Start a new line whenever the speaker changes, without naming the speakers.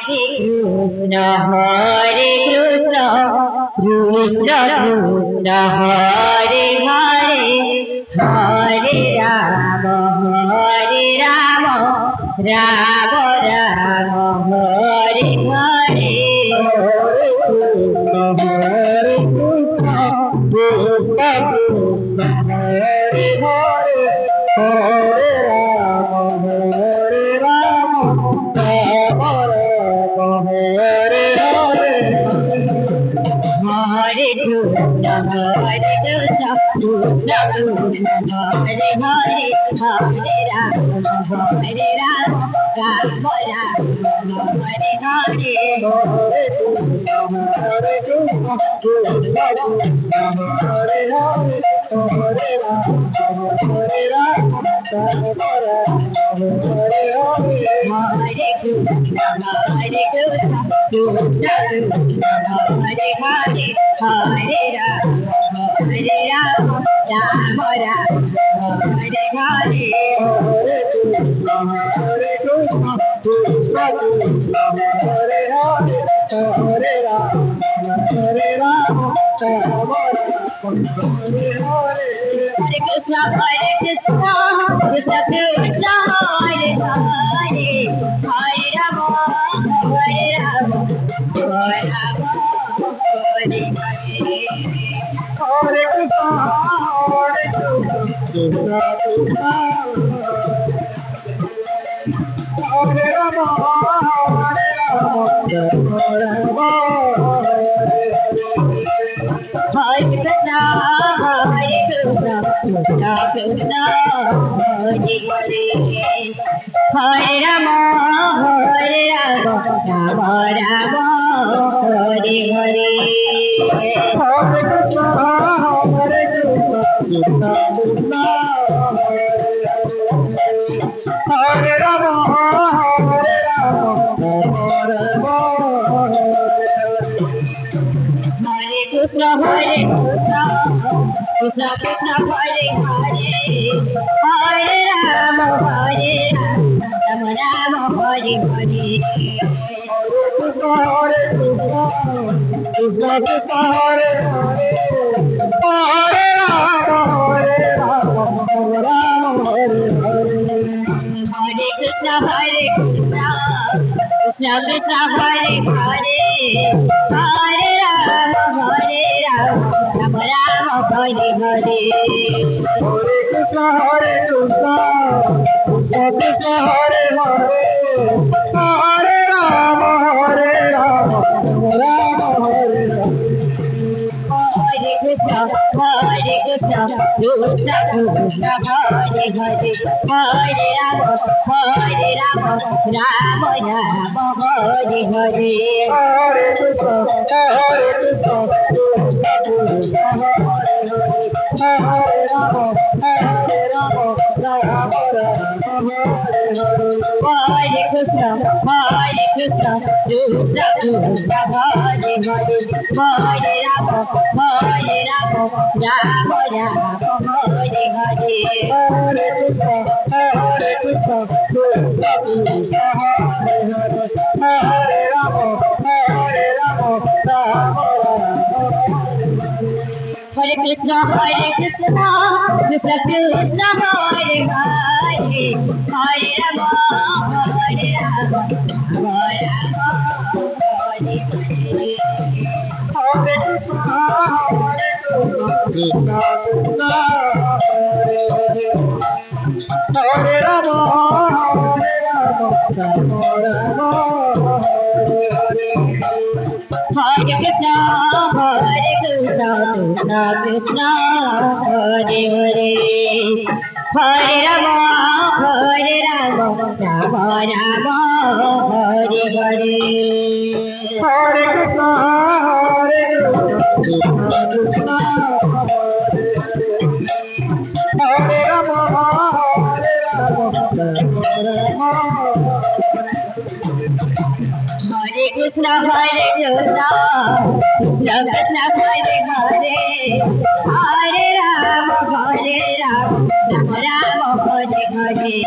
Krishna Hare Krishna Krishna Krishna Hare Hare Hare Rama Hare Rama Rama Rama Hare Hare Krishna Hare Krishna Krishna Krishna Hare Hare Hare Rama Hare Rama Rama Rama Hare Hare Hare Krishna Hare Krishna Krishna Krishna Hare Hare Hare Rama Hare Rama Rama Rama Hare Hare Hare Krishna Hare Krishna Krishna Krishna Hare Hare Hare Rama Hare Rama Rama Rama Hare Hare Hare Krishna Hare Krishna Krishna Krishna Hare Hare Hare Rama Hare Rama Rama Rama Hare Hare Hare Krishna Hare Krishna Krishna Krishna Hare Hare Hare Rama Hare Rama Rama Rama Hare Hare Hare Krishna Krishna Krishna Hare Hare Hare Rama Hare Rama Hare Rama Hare Hare Hare Krishna Hare Krishna Krishna Krishna Hare Rama Hare Rama Rama Rama Hare Krishna Hare Krishna Krishna Krishna Hare Hare Hare Rama Hare Rama Rama Rama Hare Hare Hare Krishna Hare Krishna Krishna Krishna Hare Rama Hare Rama Rama Rama Hare Krishna Hare Krishna Krishna Krishna Hare Hare Hare Rama Hare Rama Rama Hare Hare Hare Krishna Hare Krishna Krishna Krishna Hare Hare Hare Rama Hare Rama Rama Rama Hare Hare Hare Krishna Hare Krishna Krishna Krishna Hare Hare Hare Rama Hare Rama Rama Rama Hare Hare Hare Krishna Hare Krishna Krishna Krishna Hare Hare Hare Rama Hare Rama Rama Rama Hare Hare Hare Krishna Krishna Krishna Hare Hare Hare Rama Rama Rama Hare Hare Hare Krishna Krishna Krishna Hare Hare Hare Rama Rama Rama Hare Hare Hare Krishna Krishna Krishna Hare Hare Hare Rama Rama Rama Hare Hare Hare Krishna Krishna Krishna Krishna Hare Hare Hare Rama Rama Rama Hare Krishna Krishna Krishna Hare Hare Hare Rama Hare Rama Rama Rama Hare Hare Hare Krishna Hare Krishna Krishna Krishna Hare Hare Hare Rama Hare Rama Rama Rama Hare Hare Hare Krishna Krishna Krishna Hare Hare Hare Rama Rama Rama Hare Hare Hare Krishna Krishna Krishna Hare Rama Hare Rama Rama Rama Hare Krishna Krishna Krishna Hare Hare Hare Rama Rama Rama Hare Hare